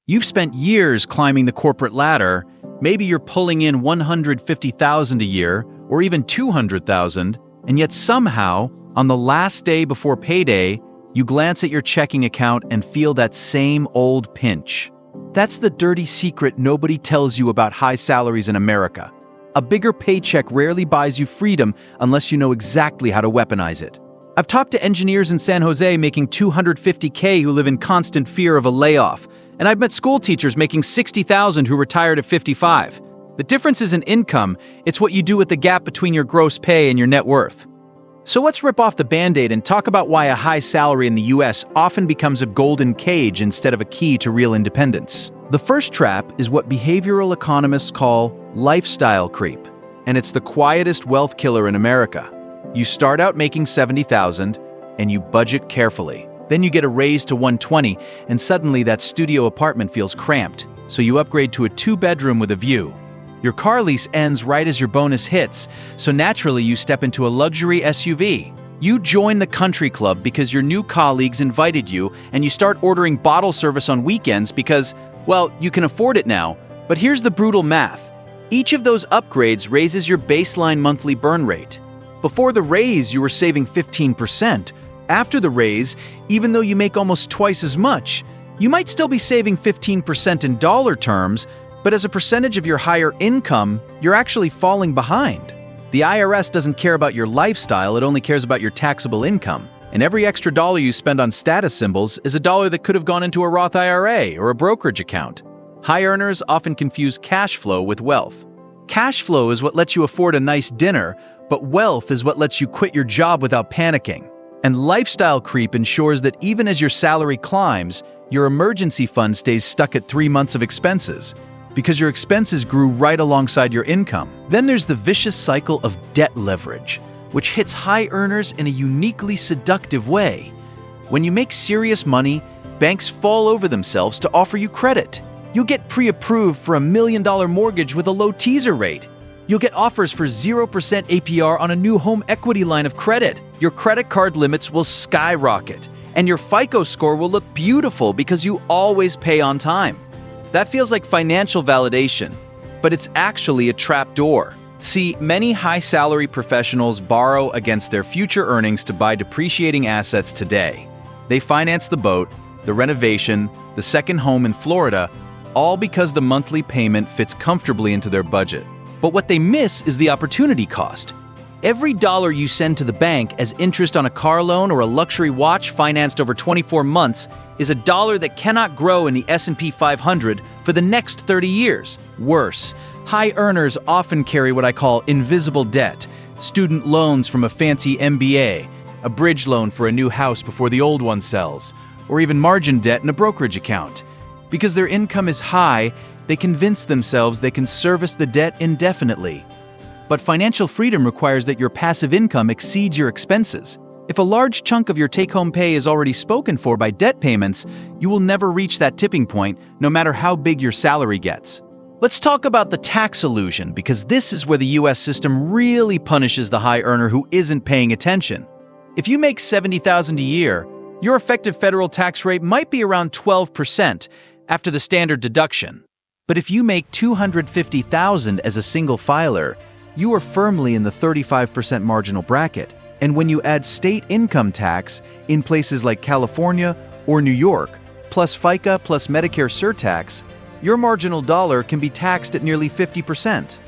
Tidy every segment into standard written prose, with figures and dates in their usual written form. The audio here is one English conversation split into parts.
You've spent years climbing the corporate ladder. Maybe you're pulling in $150,000 a year or even $200,000, and yet somehow, on the last day before payday, you glance at your checking account and feel that same old pinch. That's the dirty secret nobody tells you about high salaries in America. A bigger paycheck rarely buys you freedom unless you know exactly how to weaponize it. I've talked to engineers in San Jose making $250K who live in constant fear of a layoff, and I've met school teachers making $60,000 who retired at 55. The difference isn't income, it's what you do with the gap between your gross pay and your net worth. So let's rip off the Band-Aid and talk about why a high salary in the US often becomes a golden cage instead of a key to real independence. The first trap is what behavioral economists call lifestyle creep, and it's the quietest wealth killer in America. You start out making $70,000 and you budget carefully. Then you get a raise to $120 and suddenly that studio apartment feels cramped, so you upgrade to a 2-bedroom with a view. Your car lease ends right as your bonus hits, so naturally you step into a luxury SUV. You join the country club because your new colleagues invited you, and you start ordering bottle service on weekends because, well, you can afford it now. But here's the brutal math. Each of those upgrades raises your baseline monthly burn rate. Before the raise, you were saving 15%. After the raise, even though you make almost twice as much, you might still be saving 15% in dollar terms, but as a percentage of your higher income, you're actually falling behind. The IRS doesn't care about your lifestyle, it only cares about your taxable income. And every extra dollar you spend on status symbols is a dollar that could have gone into a Roth IRA or a brokerage account. High earners often confuse cash flow with wealth. Cash flow is what lets you afford a nice dinner, but wealth is what lets you quit your job without panicking. And lifestyle creep ensures that even as your salary climbs, your emergency fund stays stuck at 3 months of expenses, because your expenses grew right alongside your income. Then there's the vicious cycle of debt leverage, which hits high earners in a uniquely seductive way. When you make serious money, banks fall over themselves to offer you credit. You'll get pre-approved for $1 million mortgage with a low teaser rate. You'll get offers for 0% APR on a new home equity line of credit. Your credit card limits will skyrocket, and your FICO score will look beautiful because you always pay on time. That feels like financial validation, but it's actually a trapdoor. See, many high-salary professionals borrow against their future earnings to buy depreciating assets today. They finance the boat, the renovation, the second home in Florida, all because the monthly payment fits comfortably into their budget. But what they miss is the opportunity cost. Every dollar you send to the bank as interest on a car loan or a luxury watch financed over 24 months is a dollar that cannot grow in the S&P 500 for the next 30 years. Worse, high earners often carry what I call invisible debt, student loans from a fancy MBA, a bridge loan for a new house before the old one sells, or even margin debt in a brokerage account. Because their income is high, they convince themselves they can service the debt indefinitely. But financial freedom requires that your passive income exceeds your expenses. If a large chunk of your take-home pay is already spoken for by debt payments, you will never reach that tipping point, no matter how big your salary gets. Let's talk about the tax illusion, because this is where the US system really punishes the high earner who isn't paying attention. If you make $70,000 a year, your effective federal tax rate might be around 12% after the standard deduction. But if you make $250,000 as a single filer, you are firmly in the 35% marginal bracket. And when you add state income tax in places like California or New York, plus FICA plus Medicare surtax, your marginal dollar can be taxed at nearly 50%.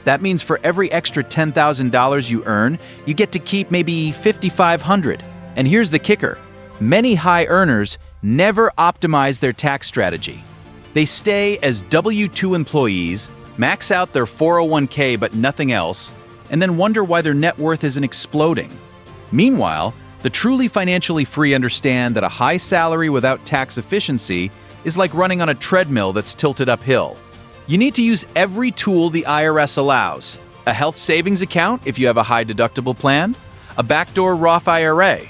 That means for every extra $10,000 you earn, you get to keep maybe $5,500. And here's the kicker. Many high earners never optimize their tax strategy. They stay as W-2 employees, max out their 401k but nothing else, and then wonder why their net worth isn't exploding. Meanwhile, the truly financially free understand that a high salary without tax efficiency is like running on a treadmill that's tilted uphill. You need to use every tool the IRS allows. A health savings account if you have a high deductible plan, a backdoor Roth IRA,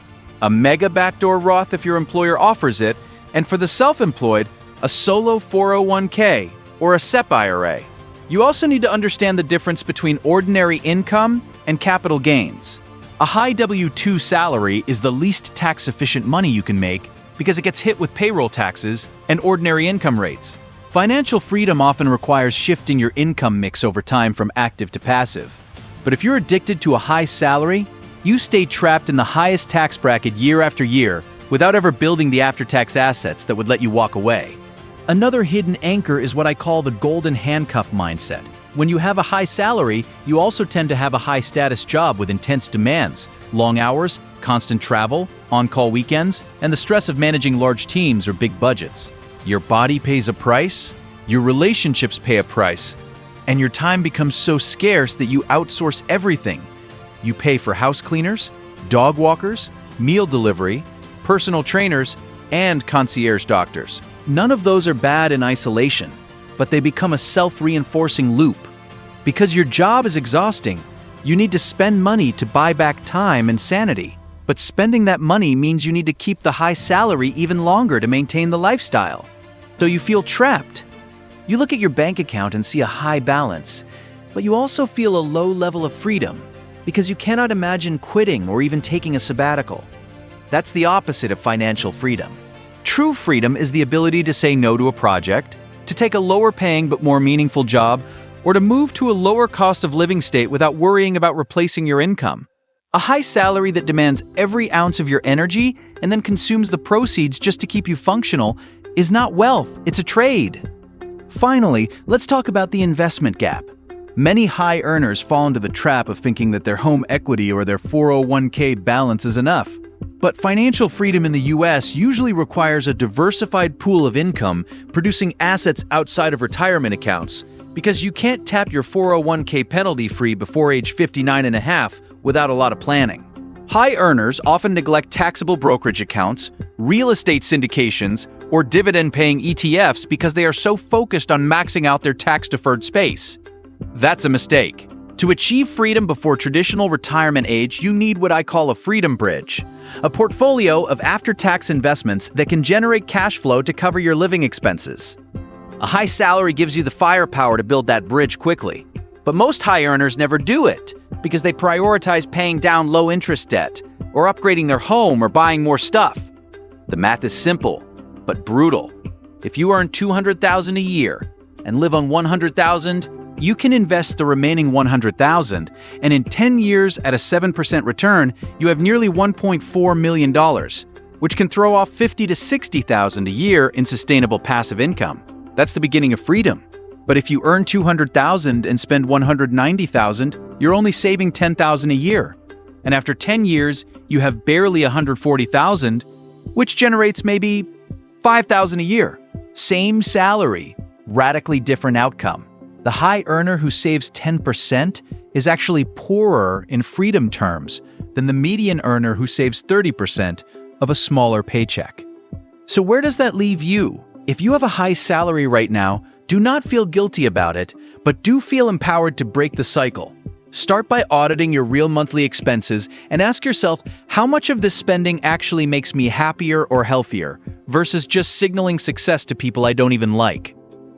a mega backdoor Roth if your employer offers it, and for the self-employed, a solo 401k or a SEP IRA. You also need to understand the difference between ordinary income and capital gains. A high W-2 salary is the least tax-efficient money you can make because it gets hit with payroll taxes and ordinary income rates. Financial freedom often requires shifting your income mix over time from active to passive. But if you're addicted to a high salary, you stay trapped in the highest tax bracket year after year without ever building the after-tax assets that would let you walk away. Another hidden anchor is what I call the golden handcuff mindset. When you have a high salary, you also tend to have a high-status job with intense demands, long hours, constant travel, on-call weekends, and the stress of managing large teams or big budgets. Your body pays a price, your relationships pay a price, and your time becomes so scarce that you outsource everything. You pay for house cleaners, dog walkers, meal delivery, personal trainers, and concierge doctors. None of those are bad in isolation, but they become a self-reinforcing loop. Because your job is exhausting, you need to spend money to buy back time and sanity. But spending that money means you need to keep the high salary even longer to maintain the lifestyle. So you feel trapped. You look at your bank account and see a high balance, but you also feel a low level of freedom because you cannot imagine quitting or even taking a sabbatical. That's the opposite of financial freedom. True freedom is the ability to say no to a project, to take a lower-paying but more meaningful job, or to move to a lower cost of living state without worrying about replacing your income. A high salary that demands every ounce of your energy and then consumes the proceeds just to keep you functional is not wealth, it's a trade. Finally, let's talk about the investment gap. Many high earners fall into the trap of thinking that their home equity or their 401k balance is enough. But financial freedom in the US usually requires a diversified pool of income producing assets outside of retirement accounts, because you can't tap your 401k penalty-free before age 59 and a half without a lot of planning. High earners often neglect taxable brokerage accounts, real estate syndications, or dividend-paying ETFs because they are so focused on maxing out their tax-deferred space. That's a mistake. To achieve freedom before traditional retirement age, you need what I call a freedom bridge, a portfolio of after-tax investments that can generate cash flow to cover your living expenses. A high salary gives you the firepower to build that bridge quickly. But most high earners never do it because they prioritize paying down low-interest debt or upgrading their home or buying more stuff. The math is simple, but brutal. If you earn $200,000 a year and live on $100,000, you can invest the remaining $100,000, and in 10 years at a 7% return, you have nearly $1.4 million, which can throw off $50,000 to $60,000 a year in sustainable passive income. That's the beginning of freedom. But if you earn $200,000 and spend $190,000, you're only saving $10,000 a year. And after 10 years, you have barely $140,000, which generates maybe $5,000 a year. Same salary, radically different outcome. The high earner who saves 10% is actually poorer in freedom terms than the median earner who saves 30% of a smaller paycheck. So where does that leave you? If you have a high salary right now, do not feel guilty about it, but do feel empowered to break the cycle. Start by auditing your real monthly expenses and ask yourself how much of this spending actually makes me happier or healthier versus just signaling success to people I don't even like.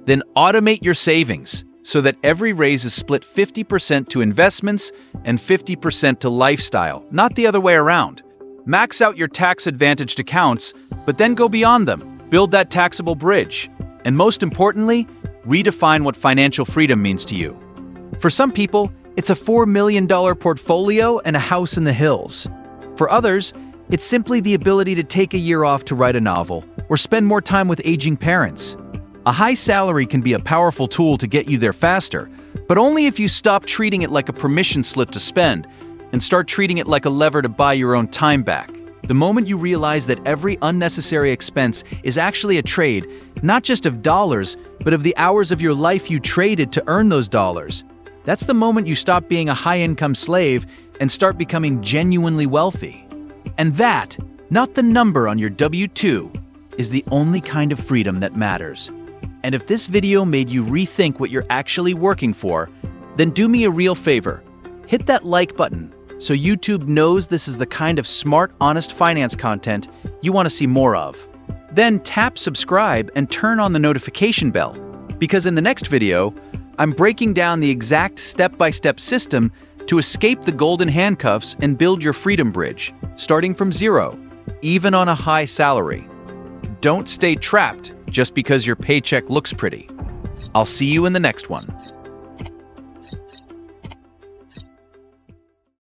Then automate your savings so that every raise is split 50% to investments and 50% to lifestyle, not the other way around. Max out your tax-advantaged accounts, but then go beyond them. Build that taxable bridge. And most importantly, redefine what financial freedom means to you. For some people, it's a $4 million portfolio and a house in the hills. For others, it's simply the ability to take a year off to write a novel or spend more time with aging parents. A high salary can be a powerful tool to get you there faster, but only if you stop treating it like a permission slip to spend and start treating it like a lever to buy your own time back. The moment you realize that every unnecessary expense is actually a trade, not just of dollars, but of the hours of your life you traded to earn those dollars, that's the moment you stop being a high-income slave and start becoming genuinely wealthy. And that, not the number on your W-2, is the only kind of freedom that matters. And if this video made you rethink what you're actually working for, then do me a real favor. Hit that like button so YouTube knows this is the kind of smart, honest finance content you want to see more of. Then tap subscribe and turn on the notification bell, because in the next video, I'm breaking down the exact step-by-step system to escape the golden handcuffs and build your freedom bridge, starting from zero, even on a high salary. don't stay trapped just because your paycheck looks pretty. I'll see you in the next one.